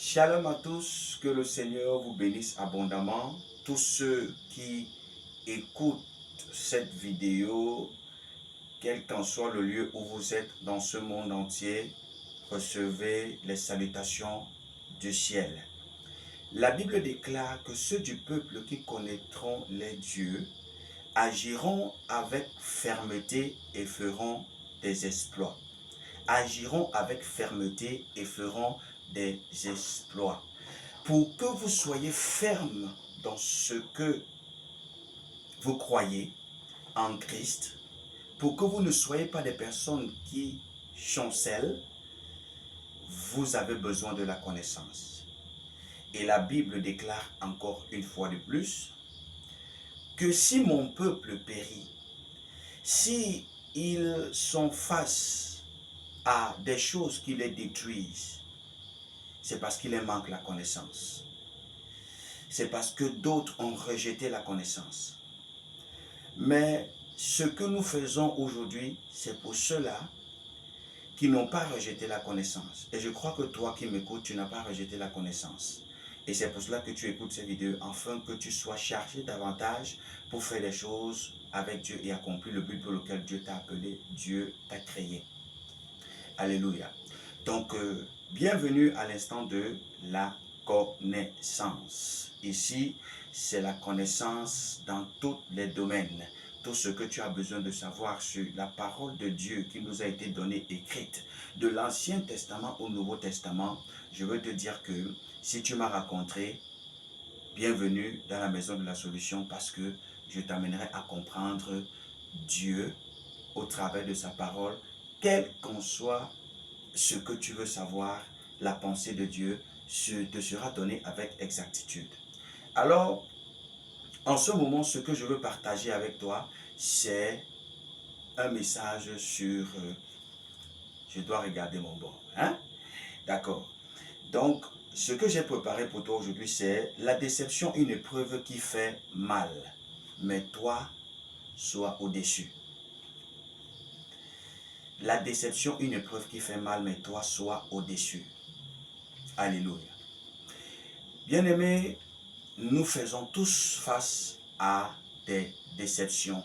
Shalom à tous, que le Seigneur vous bénisse abondamment. Tous ceux qui écoutent cette vidéo, quel qu'en soit le lieu où vous êtes dans ce monde entier, recevez les salutations du ciel. La Bible déclare que ceux du peuple qui connaîtront les dieux agiront avec fermeté et feront des exploits. Agiront avec fermeté et feront des exploits. Pour que vous soyez ferme dans ce que vous croyez en Christ, pour que vous ne soyez pas des personnes qui chancellent, vous avez besoin de la connaissance. Et la Bible déclare encore une fois de plus que si mon peuple périt, si ils sont face à des choses qui les détruisent, c'est parce qu'il leur manque la connaissance. C'est parce que d'autres ont rejeté la connaissance. Mais ce que nous faisons aujourd'hui, c'est pour ceux-là qui n'ont pas rejeté la connaissance. Et je crois que toi qui m'écoutes, tu n'as pas rejeté la connaissance. Et c'est pour cela que tu écoutes ces vidéos, afin que tu sois chargé davantage pour faire des choses avec Dieu et accomplir le but pour lequel Dieu t'a appelé, Dieu t'a créé. Alléluia. Donc, bienvenue à l'instant de la connaissance. Ici, c'est la connaissance dans tous les domaines. Tout ce que tu as besoin de savoir sur la parole de Dieu qui nous a été donnée écrite, de l'Ancien Testament au Nouveau Testament, je veux te dire que si tu m'as rencontré, bienvenue dans la maison de la solution, parce que je t'amènerai à comprendre Dieu au travers de sa parole, quel qu'en soit ce que tu veux savoir, la pensée de Dieu te sera donnée avec exactitude. Alors, en ce moment, ce que je veux partager avec toi, c'est un message sur... je dois regarder mon bord. Hein? D'accord. Donc, ce que j'ai préparé pour toi aujourd'hui, c'est la déception, une épreuve qui fait mal. Mais toi, sois au-dessus. La déception, une épreuve qui fait mal, mais toi, sois au-dessus. Alléluia. Bien-aimés, nous faisons tous face à des déceptions.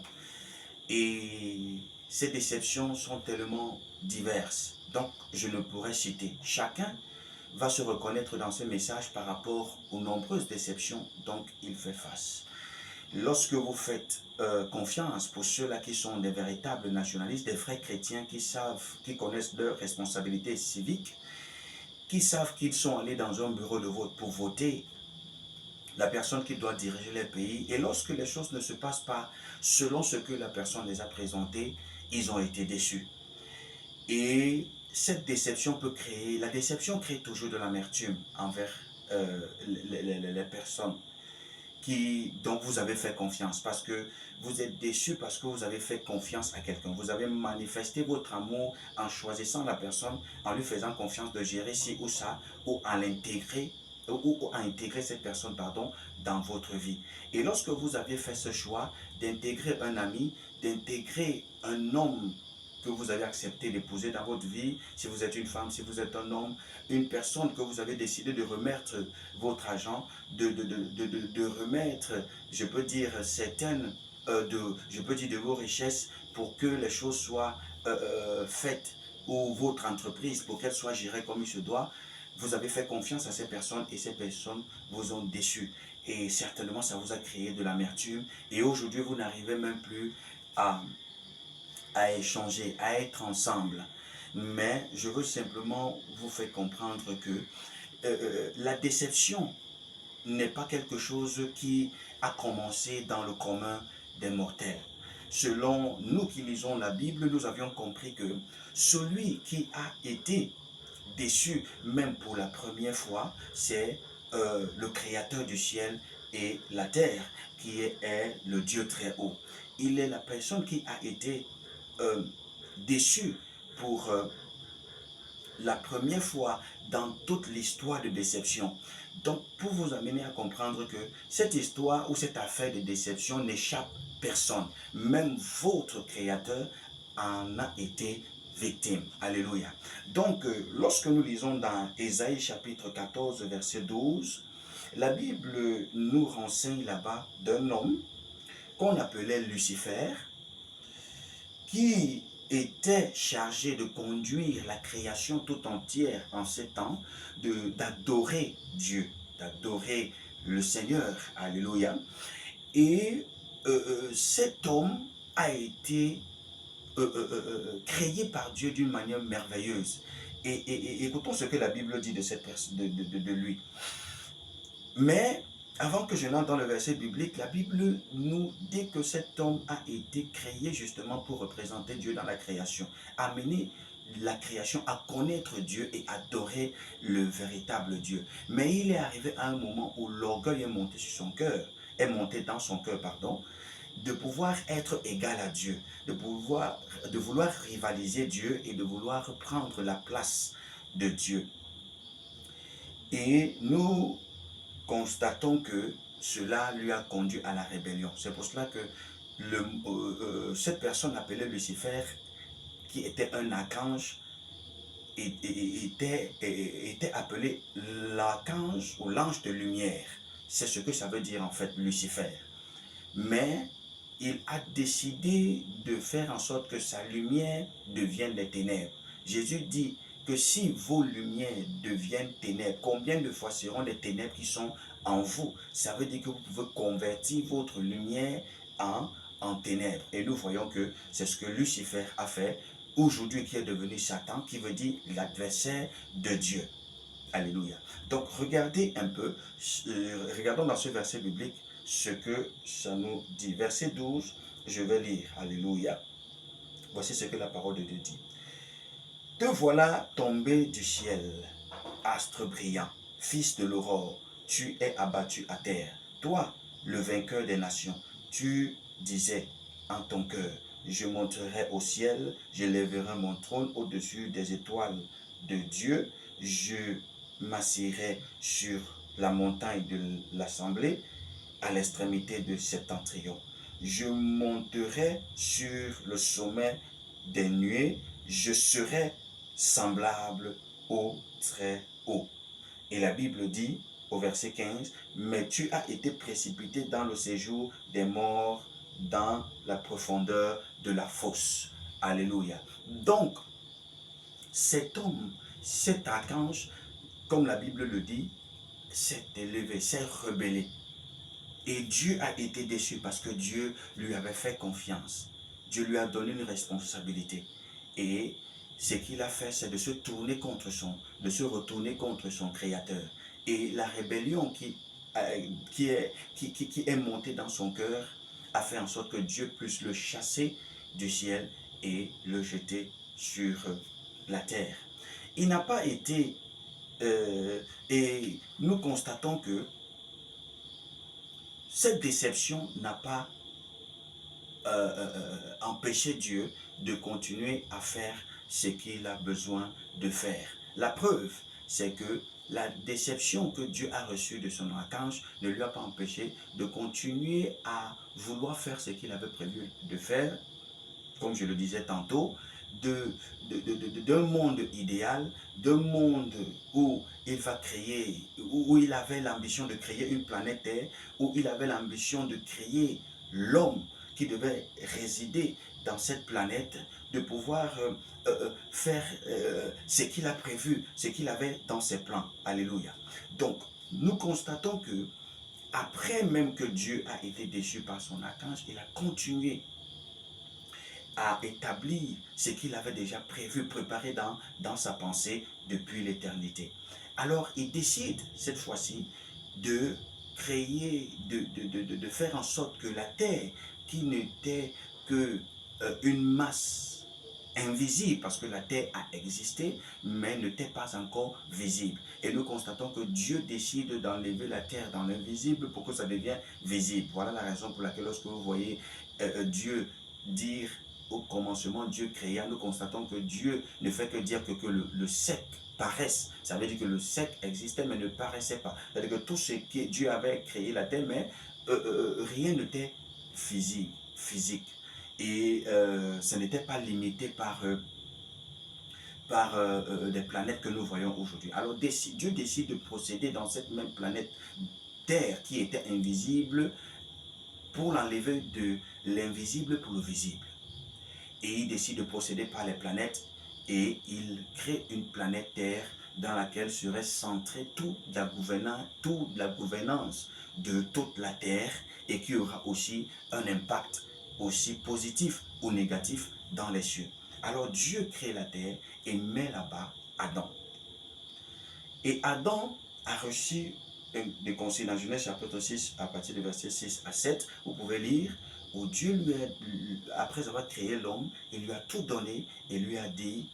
Et ces déceptions sont tellement diverses. Donc, je ne pourrais citer. Chacun va se reconnaître dans ce message par rapport aux nombreuses déceptions dont il fait face. Lorsque vous faites confiance pour ceux-là qui sont des véritables nationalistes, des vrais chrétiens qui connaissent leurs responsabilités civiques, qui savent qu'ils sont allés dans un bureau de vote pour voter la personne qui doit diriger les pays, et lorsque les choses ne se passent pas selon ce que la personne les a présenté, ils ont été déçus. Et cette déception peut créer, la déception crée toujours de l'amertume envers les personnes dont vous avez fait confiance, parce que vous êtes déçu parce que vous avez fait confiance à quelqu'un. Vous avez manifesté votre amour en choisissant la personne, en lui faisant confiance de gérer ci ou ça, ou à l'intégrer, ou à intégrer cette personne, pardon, dans votre vie. Et lorsque vous avez fait ce choix d'intégrer un ami, d'intégrer un homme que vous avez accepté d'épouser dans votre vie, si vous êtes une femme, si vous êtes un homme, une personne que vous avez décidé de remettre votre argent, de remettre, je peux dire, certaines, de vos richesses pour que les choses soient faites, ou votre entreprise, pour qu'elle soit gérée comme il se doit. Vous avez fait confiance à ces personnes et ces personnes vous ont déçu. Et certainement, ça vous a créé de l'amertume. Et aujourd'hui, vous n'arrivez même plus à échanger, à être ensemble. Mais je veux simplement vous faire comprendre que la déception n'est pas quelque chose qui a commencé dans le commun des mortels. Selon nous qui lisons la Bible, nous avions compris que celui qui a été déçu, même pour la première fois, c'est le Créateur du ciel et la terre, qui est le Dieu très haut. Il est la personne qui a été déçu pour la première fois dans toute l'histoire de déception. Donc, pour vous amener à comprendre que cette histoire ou cette affaire de déception n'échappe personne. Même votre Créateur en a été victime. Alléluia. Donc, lorsque nous lisons dans Ésaïe chapitre 14, verset 12, la Bible nous renseigne là-bas d'un homme qu'on appelait Lucifer, qui était chargé de conduire la création tout entière en ces temps, d'adorer Dieu, d'adorer le Seigneur. Alléluia. Et cet homme a été créé par Dieu d'une manière merveilleuse. Et écoutons ce que la Bible dit de, cette de lui. Mais avant que je n'entre dans le verset biblique, la Bible nous dit que cet homme a été créé justement pour représenter Dieu dans la création, amener la création à connaître Dieu et adorer le véritable Dieu. Mais il est arrivé à un moment où l'orgueil est monté sur son cœur, est monté dans son cœur, pardon, de pouvoir être égal à Dieu, de vouloir rivaliser Dieu et de vouloir prendre la place de Dieu. Et nous constatons que cela lui a conduit à la rébellion. C'est pour cela que cette personne appelée Lucifer, qui était un archange, était appelé l'archange ou l'ange de lumière. C'est ce que ça veut dire en fait Lucifer. Mais il a décidé de faire en sorte que sa lumière devienne des ténèbres. Jésus dit que si vos lumières deviennent ténèbres, combien de fois seront les ténèbres qui sont en vous? Ça veut dire que vous pouvez convertir votre lumière en ténèbres. Et nous voyons que c'est ce que Lucifer a fait, aujourd'hui qui est devenu Satan, qui veut dire l'adversaire de Dieu. Alléluia. Donc regardez un peu, regardons dans ce verset biblique ce que ça nous dit. Verset 12, je vais lire. Alléluia. Voici ce que la parole de Dieu dit. Te voilà tombé du ciel, astre brillant, fils de l'aurore, tu es abattu à terre. Toi, le vainqueur des nations, tu disais en ton cœur, je monterai au ciel, je lèverai mon trône au-dessus des étoiles de Dieu, je m'assirai sur la montagne de l'assemblée, à l'extrémité de septentrion. Je monterai sur le sommet des nuées, je serai semblable au Très-Haut. Et la Bible dit au verset 15, mais tu as été précipité dans le séjour des morts, dans la profondeur de la fosse. Alléluia. Donc, cet homme, cet archange, comme la Bible le dit, s'est élevé, s'est rebellé. Et Dieu a été déçu parce que Dieu lui avait fait confiance. Dieu lui a donné une responsabilité. Et ce qu'il a fait, c'est de se tourner contre de se retourner contre son Créateur. Et la rébellion qui est montée dans son cœur a fait en sorte que Dieu puisse le chasser du ciel et le jeter sur la terre. Il n'a pas été... et nous constatons que cette déception n'a pas empêché Dieu de continuer à faire ce qu'il a besoin de faire. La preuve, c'est que la déception que Dieu a reçue de son archange ne lui a pas empêché de continuer à vouloir faire ce qu'il avait prévu de faire, comme je le disais tantôt, d'un monde idéal, d'un monde où il va créer, où il avait l'ambition de créer une planète Terre, où il avait l'ambition de créer l'homme qui devait résider dans cette planète, de pouvoir faire ce qu'il a prévu, ce qu'il avait dans ses plans. Alléluia. Donc, nous constatons que après même que Dieu a été déçu par son archange, il a continué à établir ce qu'il avait déjà prévu, préparé dans sa pensée depuis l'éternité. Alors, il décide cette fois-ci de créer, de faire en sorte que la terre, qui n'était que une masse invisible, parce que la terre a existé, mais n'était pas encore visible. Et nous constatons que Dieu décide d'enlever la terre dans l'invisible pour que ça devienne visible. Voilà la raison pour laquelle lorsque vous voyez Dieu dire au commencement, Dieu créa, nous constatons que Dieu ne fait que dire que le sec paraisse. Ça veut dire que le sec existait mais ne paraissait pas. C'est-à-dire que tout ce que Dieu avait créé la terre, mais rien n'était physique. Et ça n'était pas limité par par des planètes que nous voyons aujourd'hui. Alors Dieu décide de procéder dans cette même planète Terre qui était invisible pour l'enlever de l'invisible pour le visible. Et il décide de procéder par les planètes et il crée une planète Terre dans laquelle serait centrée toute la gouvernance de toute la Terre et qui aura aussi un impact aussi positif ou négatif dans les cieux. Alors Dieu crée la Terre et met là-bas Adam. Et Adam a reçu des conseils dans Genèse chapitre 6 à partir du verset 6 à 7. Vous pouvez lire où Dieu lui a, après avoir créé l'homme, il lui a tout donné et lui a dit,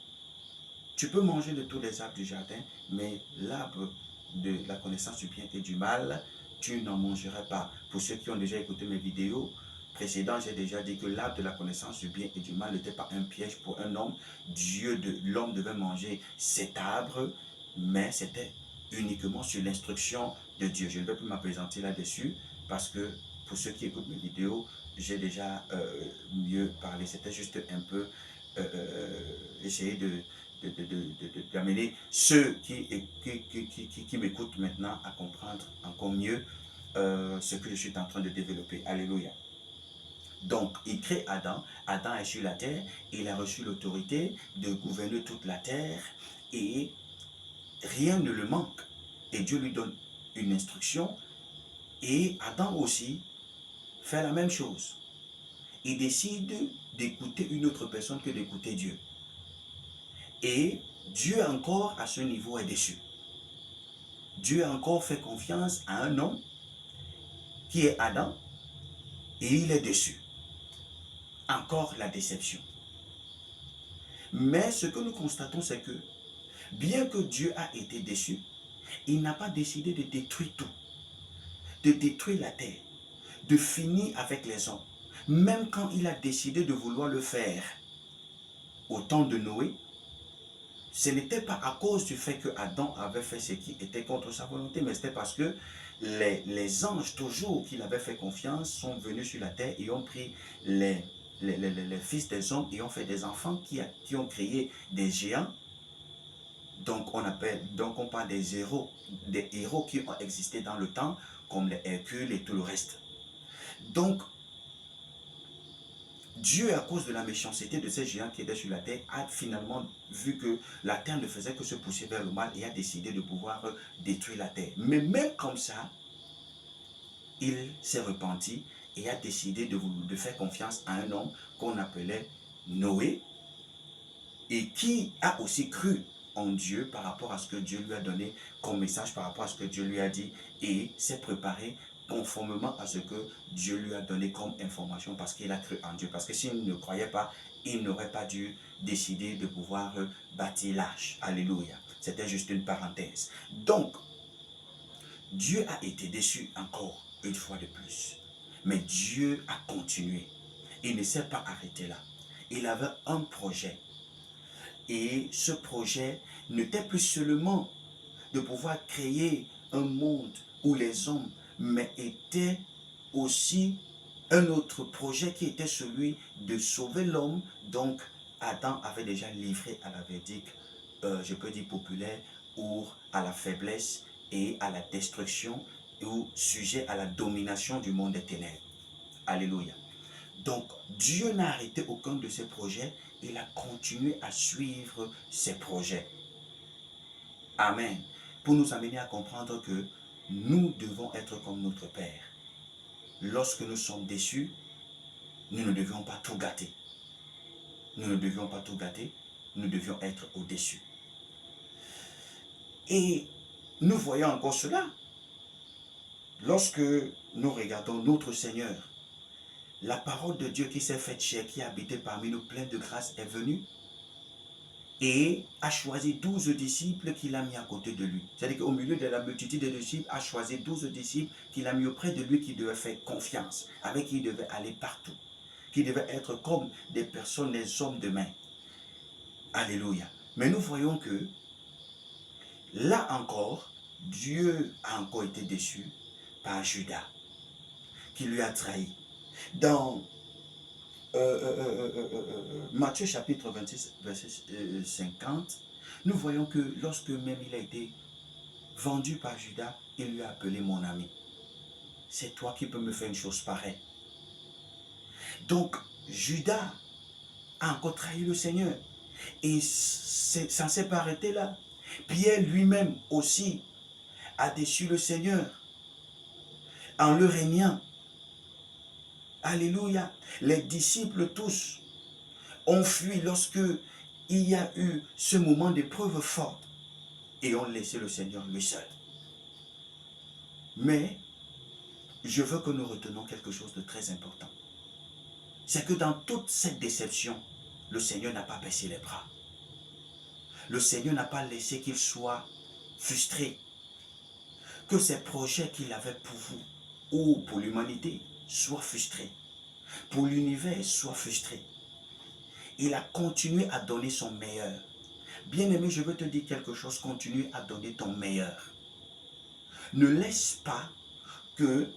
tu peux manger de tous les arbres du jardin, mais l'arbre de la connaissance du bien et du mal, tu n'en mangeras pas. Pour ceux qui ont déjà écouté mes vidéos précédentes, j'ai déjà dit que l'arbre de la connaissance du bien et du mal n'était pas un piège pour un homme. L'homme devait manger cet arbre, mais c'était uniquement sur l'instruction de Dieu. Je ne vais plus m'appesantir là-dessus parce que pour ceux qui écoutent mes vidéos, j'ai déjà mieux parlé. C'était juste un peu essayer d'amener ceux qui m'écoutent maintenant à comprendre encore mieux ce que je suis en train de développer. Alléluia. Donc, il crée Adam. Adam est sur la terre. Il a reçu l'autorité de gouverner toute la terre et rien ne le manque. Et Dieu lui donne une instruction et Adam aussi fait la même chose. Il décide d'écouter une autre personne que d'écouter Dieu. Et Dieu encore à ce niveau est déçu. Dieu a encore fait confiance à un homme qui est Adam et il est déçu. Encore la déception. Mais ce que nous constatons, c'est que bien que Dieu a été déçu, il n'a pas décidé de détruire tout, de détruire la terre, de finir avec les hommes. Même quand il a décidé de vouloir le faire au temps de Noé, ce n'était pas à cause du fait que Adam avait fait ce qui était contre sa volonté, mais c'était parce que les anges, toujours qu'il avait fait confiance, sont venus sur la terre et ont pris les fils des hommes et ont fait des enfants qui ont créé des géants. Donc on parle des héros qui ont existé dans le temps, comme les Hercule et tout le reste. Donc, Dieu, à cause de la méchanceté de ces géants qui étaient sur la terre, a finalement vu que la terre ne faisait que se pousser vers le mal et a décidé de pouvoir détruire la terre. Mais même comme ça, il s'est repenti et a décidé de faire confiance à un homme qu'on appelait Noé et qui a aussi cru en Dieu par rapport à ce que Dieu lui a donné comme message, par rapport à ce que Dieu lui a dit et s'est préparé conformément à ce que Dieu lui a donné comme information parce qu'il a cru en Dieu. Parce que s'il ne croyait pas, il n'aurait pas dû décider de pouvoir bâtir l'arche. Alléluia. C'était juste une parenthèse. Donc, Dieu a été déçu encore une fois de plus. Mais Dieu a continué. Il ne s'est pas arrêté là. Il avait un projet. Et ce projet n'était plus seulement de pouvoir créer un monde où les hommes, mais était aussi un autre projet qui était celui de sauver l'homme. Donc, Adam avait déjà livré à la verdict, je peux dire populaire, ou à la faiblesse et à la destruction, ou sujet à la domination du monde des ténèbres. Alléluia. Donc, Dieu n'a arrêté aucun de ses projets, il a continué à suivre ses projets. Amen. Pour nous amener à comprendre que nous devons être comme notre Père. Lorsque nous sommes déçus, nous ne devions pas tout gâter. Nous ne devions pas tout gâter, nous devions être au-dessus. Et nous voyons encore cela lorsque nous regardons notre Seigneur. La parole de Dieu qui s'est faite chair, qui habitait parmi nous, pleine de grâce, est venue et a choisi 12 disciples qu'il a mis à côté de lui. C'est-à-dire qu'au milieu de la multitude de disciples, a choisi 12 disciples qu'il a mis auprès de lui, qui devaient faire confiance, avec qui il devait aller partout, qui devaient être comme des personnes, des hommes de main. Alléluia. Mais nous voyons que là encore, Dieu a encore été déçu par Judas, qui lui a trahi. Dans Matthieu chapitre 26, verset 50, Nous voyons que lorsque même il a été vendu par Judas, il lui a appelé mon ami. C'est toi qui peux me faire une chose pareille. Donc, Judas a encore trahi le Seigneur. Et ça ne s'est pas arrêté là. Pierre lui-même aussi a déçu le Seigneur en le régnant. Alléluia. Les disciples tous ont fui lorsque il y a eu ce moment d'épreuve forte et ont laissé le Seigneur lui seul. Mais je veux que nous retenons quelque chose de très important. C'est que dans toute cette déception, le Seigneur n'a pas baissé les bras. Le Seigneur n'a pas laissé qu'il soit frustré. Que ces projets qu'il avait pour vous ou pour l'humanité soient frustrés. Pour l'univers soient frustrés. Il a continué à donner son meilleur. Bien-aimé, je veux te dire quelque chose, continue à donner ton meilleur. Ne laisse pas que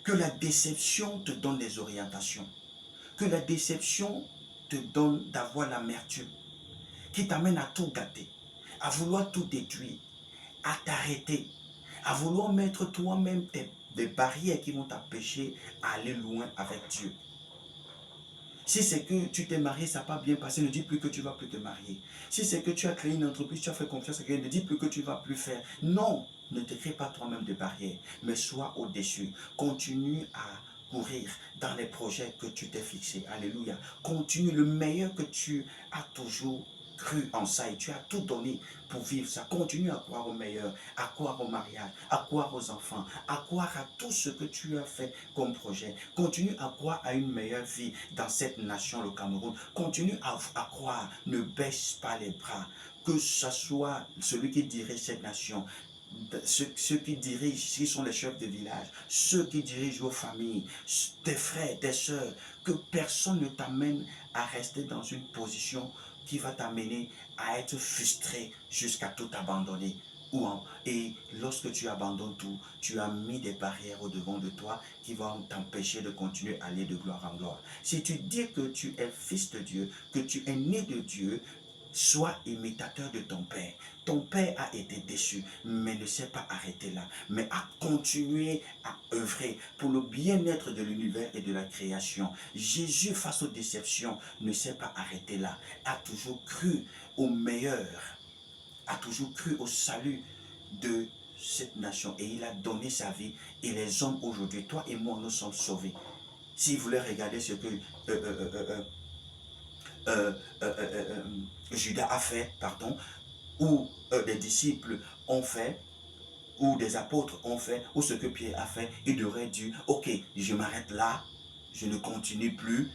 la déception te donne des orientations, que la déception te donne d'avoir l'amertume, qui t'amène à tout gâter, à vouloir tout détruire, à t'arrêter, à vouloir mettre toi-même des barrières qui vont t'empêcher à aller loin avec Dieu. Si c'est que tu t'es marié, ça n'a pas bien passé, ne dis plus que tu ne vas plus te marier. Si c'est que tu as créé une entreprise, tu as fait confiance à quelqu'un, ne dis plus que tu ne vas plus faire. Non, ne te crée pas toi-même de barrières, mais sois au-dessus. Continue à courir dans les projets que tu t'es fixés. Alléluia. Continue le meilleur que tu as toujours cru en ça et tu as tout donné pour vivre ça. Continue à croire au meilleur, à croire au mariage, à croire aux enfants, à croire à tout ce que tu as fait comme projet. Continue à croire à une meilleure vie dans cette nation, le Cameroun. Continue à croire, ne baisse pas les bras. Que ce soit celui qui dirige cette nation, ceux qui dirigent, qui sont les chefs de village, ceux qui dirigent vos familles, tes frères, tes soeurs, que personne ne t'amène à rester dans une position qui va t'amener à être frustré jusqu'à tout abandonner. Et lorsque tu abandonnes tout, tu as mis des barrières au devant de toi qui vont t'empêcher de continuer à aller de gloire en gloire. Si tu dis que tu es fils de Dieu, que tu es né de Dieu, sois imitateur de ton Père. Ton Père a été déçu, mais ne s'est pas arrêté là, mais a continué à œuvrer pour le bien-être de l'univers et de la création. Jésus, face aux déceptions, ne s'est pas arrêté là, a toujours cru au meilleur, a toujours cru au salut de cette nation et il a donné sa vie et les hommes aujourd'hui, toi et moi, nous sommes sauvés. Si vous voulez regarder ce que Judas a fait, pardon, ou des disciples ont fait, ou des apôtres ont fait, ou ce que Pierre a fait, il aurait dit, ok, je m'arrête là, je ne continue plus,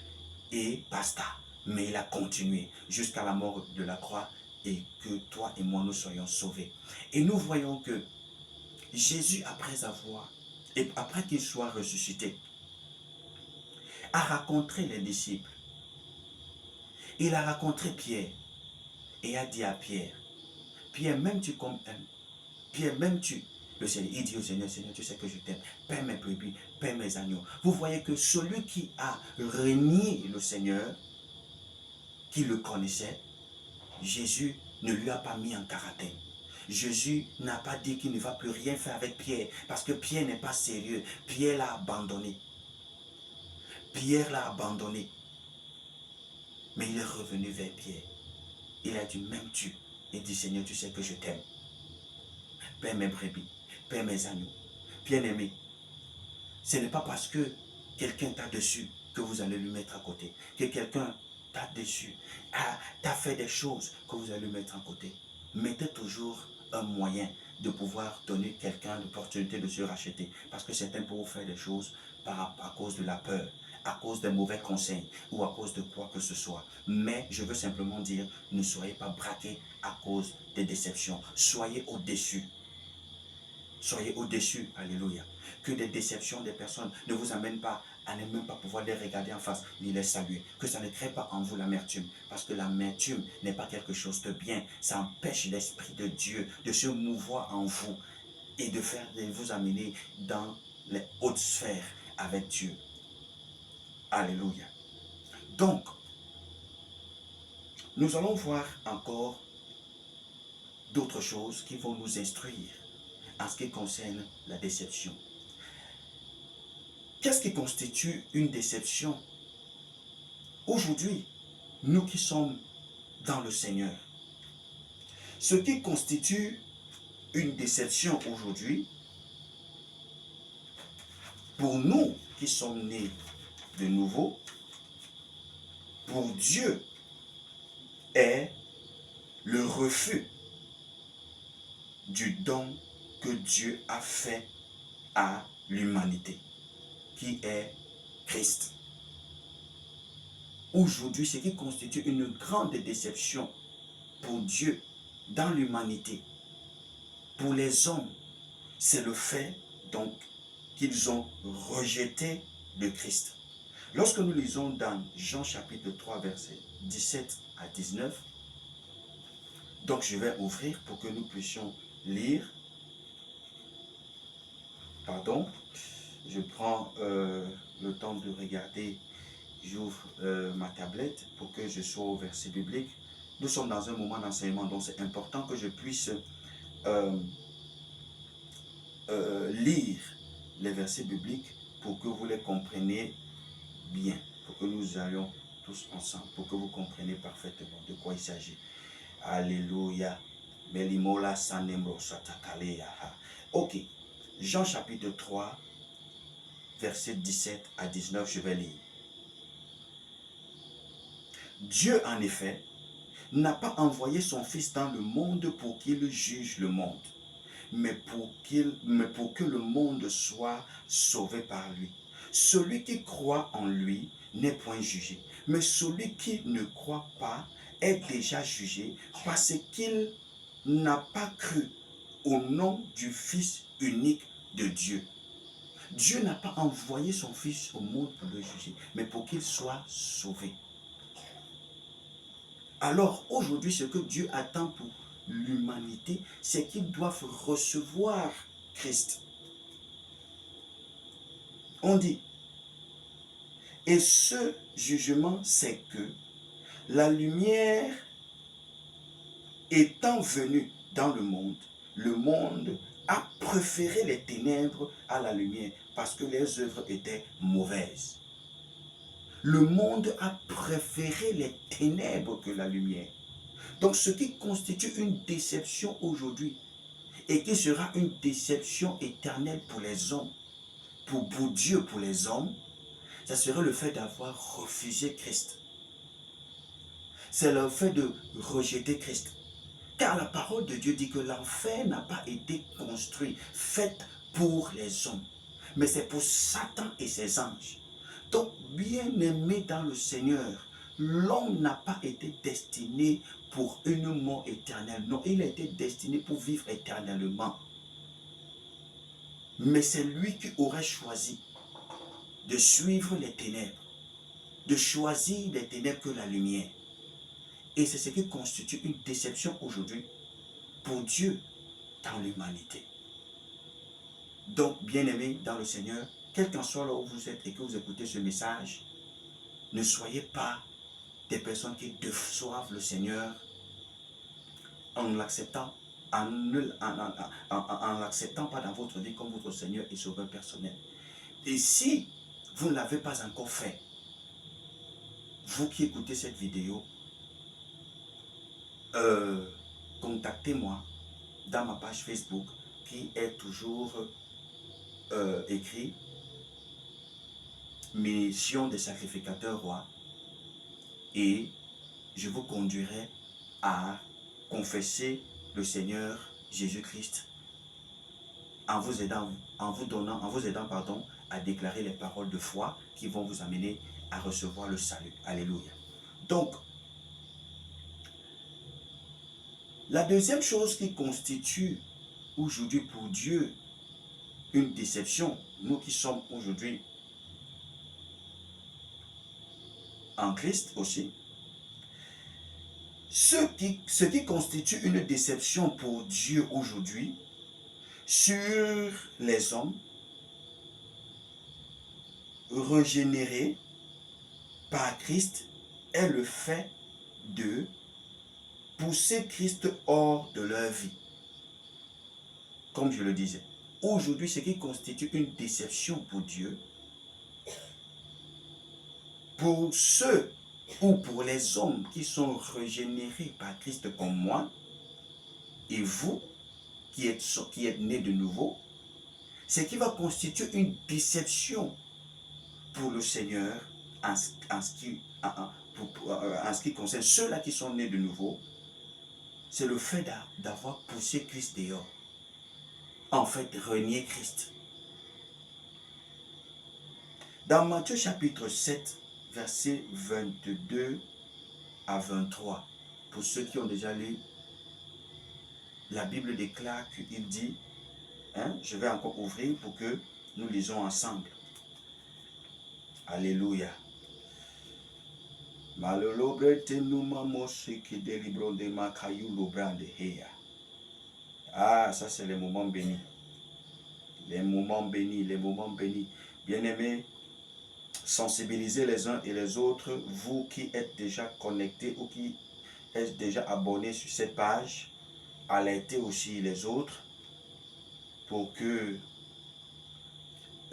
et basta. Mais il a continué jusqu'à la mort de la croix, et que toi et moi nous soyons sauvés. Et nous voyons que Jésus, après qu'il soit ressuscité, a rencontré les disciples. Il a rencontré Pierre, et a dit à Pierre, Pierre, m'aimes-tu comme Pierre, m'aimes-tu? Le Seigneur, il dit au Seigneur, Seigneur, tu sais que je t'aime. Paie mes brebis, paie mes agneaux. Vous voyez que celui qui a renié le Seigneur, qui le connaissait, Jésus ne lui a pas mis en quarantaine. Jésus n'a pas dit qu'il ne va plus rien faire avec Pierre, parce que Pierre n'est pas sérieux. Pierre l'a abandonné. Pierre l'a abandonné. Mais il est revenu vers Pierre. Il a dit, m'aimes-tu? Il dit, Seigneur, tu sais que je t'aime. Paie mes brebis, paie mes agneaux. Bien-aimé, ce n'est pas parce que quelqu'un t'a dessus que vous allez lui mettre à côté. Que quelqu'un t'a déçu, t'a fait des choses que vous allez lui mettre à côté. Mettez toujours un moyen de pouvoir donner quelqu'un l'opportunité de se racheter. Parce que certains peuvent vous faire des choses à cause de la peur, à cause des mauvais conseils ou à cause de quoi que ce soit. Mais je veux simplement dire, ne soyez pas braqués à cause des déceptions. Soyez au-dessus. Soyez au-dessus, alléluia. Que des déceptions des personnes ne vous amènent pas à ne même pas pouvoir les regarder en face, ni les saluer. Que ça ne crée pas en vous l'amertume. Parce que l'amertume n'est pas quelque chose de bien. Ça empêche l'Esprit de Dieu de se mouvoir en vous et de vous amener dans les hautes sphères avec Dieu. Alléluia. Donc, Nous allons voir encore d'autres choses qui vont nous instruire en ce qui concerne la déception. Qu'est-ce qui constitue une déception? Aujourd'hui, nous qui sommes dans le Seigneur, ce qui constitue une déception aujourd'hui, pour nous qui sommes nés de nouveau, pour Dieu, est le refus du don que Dieu a fait à l'humanité, qui est Christ. Aujourd'hui, ce qui constitue une grande déception pour Dieu dans l'humanité, pour les hommes, c'est le fait donc qu'ils ont rejeté le Christ. Lorsque nous lisons dans Jean chapitre 3, versets 17 à 19, donc je vais ouvrir pour que nous puissions lire. Pardon, je prends le temps de regarder, j'ouvre ma tablette pour que je sois au verset biblique. Nous sommes dans un moment d'enseignement, donc c'est important que je puisse lire les versets bibliques pour que vous les compreniez bien, pour que nous allions tous ensemble, pour que vous compreniez parfaitement de quoi il s'agit. Alléluia. Ok. Jean chapitre 3, versets 17 à 19, je vais lire. Dieu, en effet, n'a pas envoyé son Fils dans le monde pour qu'il juge le monde, mais pour que le monde soit sauvé par lui. Celui qui croit en lui n'est point jugé, mais celui qui ne croit pas est déjà jugé parce qu'il n'a pas cru au nom du Fils unique de Dieu. Dieu n'a pas envoyé son Fils au monde pour le juger, mais pour qu'il soit sauvé. Alors aujourd'hui, ce que Dieu attend pour l'humanité, c'est qu'ils doivent recevoir Christ. On dit, et ce jugement, c'est que la lumière étant venue dans le monde a préféré les ténèbres à la lumière parce que les œuvres étaient mauvaises. Le monde a préféré les ténèbres que la lumière. Donc ce qui constitue une déception aujourd'hui et qui sera une déception éternelle pour les hommes, pour Dieu, pour les hommes, ça serait le fait d'avoir refusé Christ. C'est le fait de rejeter Christ. Car la parole de Dieu dit que l'enfer n'a pas été construit, fait pour les hommes, mais c'est pour Satan et ses anges. Donc, bien-aimé dans le Seigneur, l'homme n'a pas été destiné pour une mort éternelle. Non, il a été destiné pour vivre éternellement. Mais c'est lui qui aurait choisi de suivre les ténèbres, de choisir les ténèbres que la lumière. Et c'est ce qui constitue une déception aujourd'hui pour Dieu dans l'humanité. Donc, bien-aimés dans le Seigneur, quel qu'en soit là où vous êtes et que vous écoutez ce message, ne soyez pas des personnes qui déçoivent le Seigneur en l'acceptant, en l'acceptant pas dans votre vie comme votre Seigneur et Sauveur personnel. Et si vous ne l'avez pas encore fait, vous qui écoutez cette vidéo, contactez-moi dans ma page Facebook qui est toujours écrit Mission des sacrificateurs rois, et je vous conduirai à confesser le Seigneur Jésus-Christ en vous aidant à déclarer les paroles de foi qui vont vous amener à recevoir le salut. Alléluia. Donc, la deuxième chose qui constitue aujourd'hui pour Dieu une déception, nous qui sommes aujourd'hui en Christ aussi, ce qui constitue une déception pour Dieu aujourd'hui sur les hommes régénérés par Christ est le fait de pousser Christ hors de leur vie. Comme je le disais, aujourd'hui, ce qui constitue une déception pour Dieu, pour ceux ou pour les hommes qui sont régénérés par Christ comme moi, et vous qui êtes nés de nouveau, ce qui va constituer une déception pour le Seigneur en ce qui concerne ceux-là qui sont nés de nouveau, c'est le fait d'avoir poussé Christ dehors. En fait, renier Christ. Dans Matthieu chapitre 7, versets 22 à 23, pour ceux qui ont déjà lu, la Bible déclare qu'il dit, je vais encore ouvrir pour que nous lisons ensemble. Alléluia. Ah, ça c'est les moments bénis. Les moments bénis, les moments bénis. Bien-aimés, sensibilisez les uns et les autres, vous qui êtes déjà connectés ou qui êtes déjà abonnés sur cette page, alertez aussi les autres pour que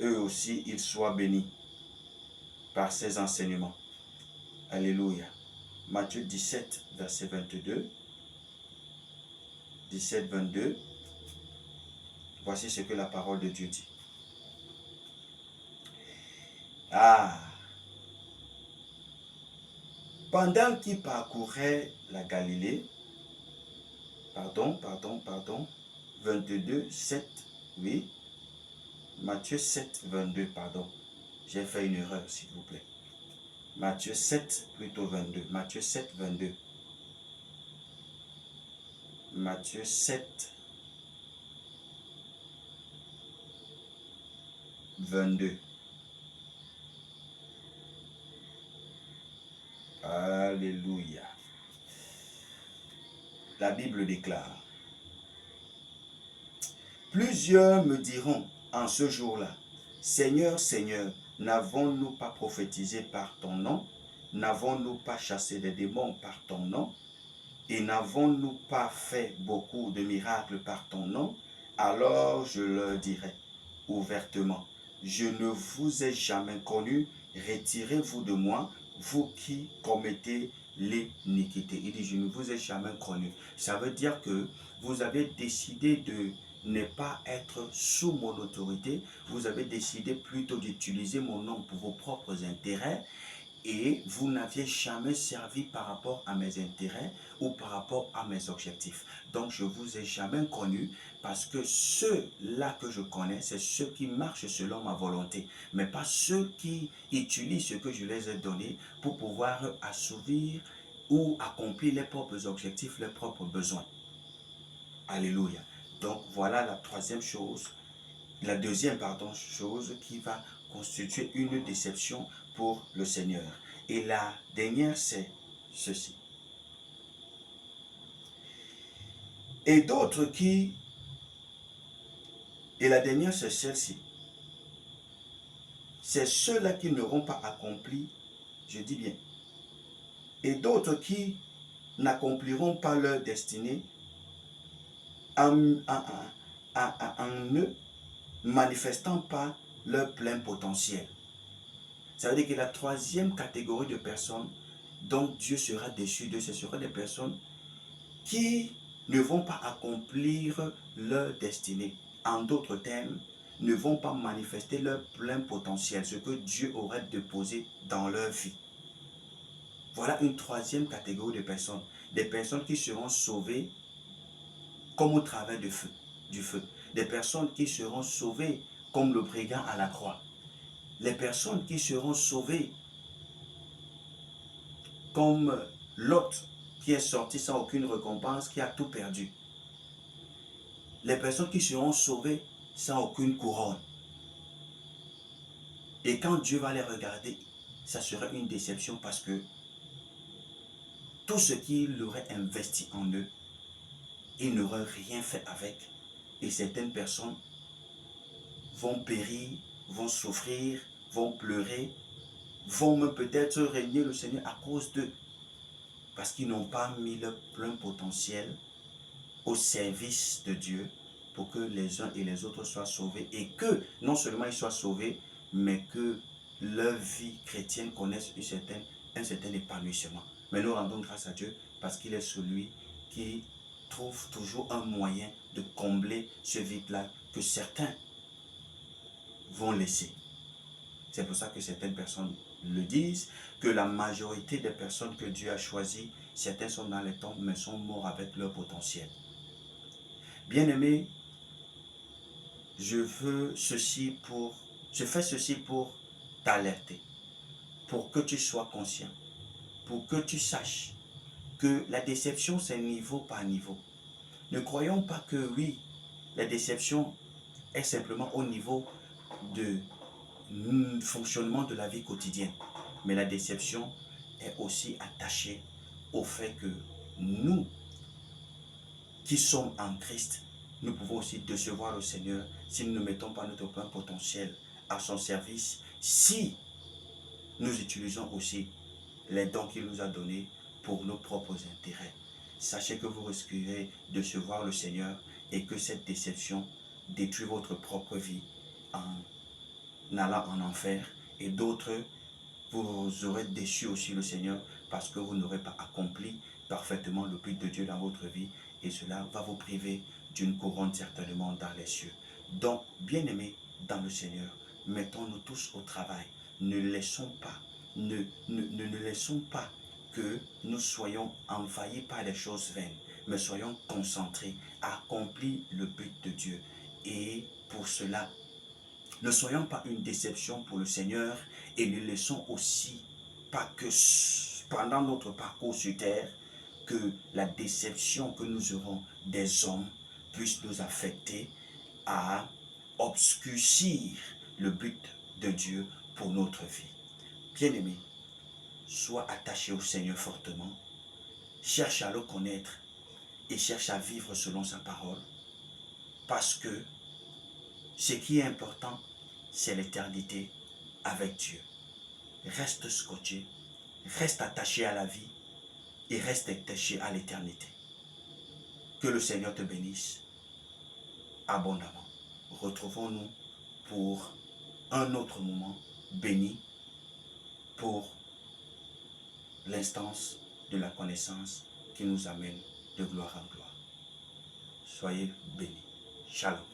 eux aussi ils soient bénis par ces enseignements. Alléluia. Matthieu 17, verset 22. 17, 22. Voici ce que la parole de Dieu dit. Ah! Pendant qu'il parcourait la Galilée, 22, 7, oui. Matthieu 7, 22, pardon. J'ai fait une erreur, s'il vous plaît. Matthieu 7, plutôt 22. Matthieu 7, 22. Matthieu 7, 22. Alléluia. La Bible déclare, plusieurs me diront en ce jour-là, Seigneur, Seigneur, n'avons-nous pas prophétisé par ton nom? N'avons-nous pas chassé des démons par ton nom? Et n'avons-nous pas fait beaucoup de miracles par ton nom? Alors je leur dirai ouvertement, je ne vous ai jamais connu, retirez-vous de moi, vous qui commettez l'iniquité. Il dit, je ne vous ai jamais connu. Ça veut dire que vous avez décidé de ne pas être sous mon autorité, vous avez décidé plutôt d'utiliser mon nom pour vos propres intérêts, et vous n'aviez jamais servi par rapport à mes intérêts ou par rapport à mes objectifs. Donc je ne vous ai jamais connu parce que ceux-là que je connais, c'est ceux qui marchent selon ma volonté, mais pas ceux qui utilisent ce que je les ai donné pour pouvoir assouvir ou accomplir les propres objectifs, les propres besoins. Alléluia. Donc voilà la troisième chose, la deuxième chose qui va constituer une déception pour le Seigneur. Et la dernière, c'est ceci. Et d'autres qui... Et la dernière, c'est celle-ci. C'est ceux-là qui n'auront pas accompli, je dis bien, et d'autres qui n'accompliront pas leur destinée en ne manifestant pas leur plein potentiel. Ça veut dire que la troisième catégorie de personnes dont Dieu sera déçu de, ce seront des personnes qui ne vont pas accomplir leur destinée. En d'autres termes, ne vont pas manifester leur plein potentiel, ce que Dieu aurait déposé dans leur vie. Voilà une troisième catégorie de personnes. Des personnes qui seront sauvées comme au travers du feu. Des personnes qui seront sauvées comme le brigand à la croix. Les personnes qui seront sauvées comme Lot qui est sorti sans aucune récompense, qui a tout perdu. Les personnes qui seront sauvées sans aucune couronne. Et quand Dieu va les regarder, ça sera une déception parce que tout ce qu'il aurait investi en eux, ils n'auraient rien fait avec. Et certaines personnes vont périr, vont souffrir, vont pleurer, vont même peut-être régner le Seigneur à cause d'eux. parce qu'ils n'ont pas mis leur plein potentiel au service de Dieu pour que les uns et les autres soient sauvés et que non seulement ils soient sauvés, mais que leur vie chrétienne connaisse un certain épanouissement. Mais nous rendons grâce à Dieu parce qu'il est celui qui trouve toujours un moyen de combler ce vide-là que certains vont laisser. C'est pour ça que certaines personnes le disent, que la majorité des personnes que Dieu a choisies, certains sont dans les tombes, mais sont morts avec leur potentiel. Bien-aimé, je fais ceci pour t'alerter, pour que tu sois conscient, pour que tu saches que la déception, c'est niveau par niveau. Ne croyons pas que oui, la déception est simplement au niveau de fonctionnement de la vie quotidienne. Mais la déception est aussi attachée au fait que nous, qui sommes en Christ, nous pouvons aussi décevoir le Seigneur si nous ne mettons pas notre plein potentiel à son service, si nous utilisons aussi les dons qu'il nous a donnés pour nos propres intérêts. Sachez que vous risquerez de décevoir le Seigneur et que cette déception détruit votre propre vie en allant en enfer, et d'autres, vous aurez déçu aussi le Seigneur parce que vous n'aurez pas accompli parfaitement le but de Dieu dans votre vie, et cela va vous priver d'une couronne certainement dans les cieux. Donc, bien-aimés dans le Seigneur, mettons-nous tous au travail. Ne laissons pas, ne laissons pas que nous soyons envahis par les choses vaines, mais soyons concentrés à accomplir le but de Dieu. Et pour cela, ne soyons pas une déception pour le Seigneur, et ne laissons aussi pas que pendant notre parcours sur terre, que la déception que nous aurons des hommes puisse nous affecter à obscurcir le but de Dieu pour notre vie. Bien-aimé, sois attaché au Seigneur fortement, cherche à le connaître et cherche à vivre selon sa parole, parce que ce qui est important, c'est l'éternité avec Dieu. Reste scotché, reste attaché à la vie et reste attaché à l'éternité. Que le Seigneur te bénisse abondamment. Retrouvons-nous pour un autre moment béni, pour l'instance de la connaissance qui nous amène de gloire en gloire. Soyez bénis. Shalom.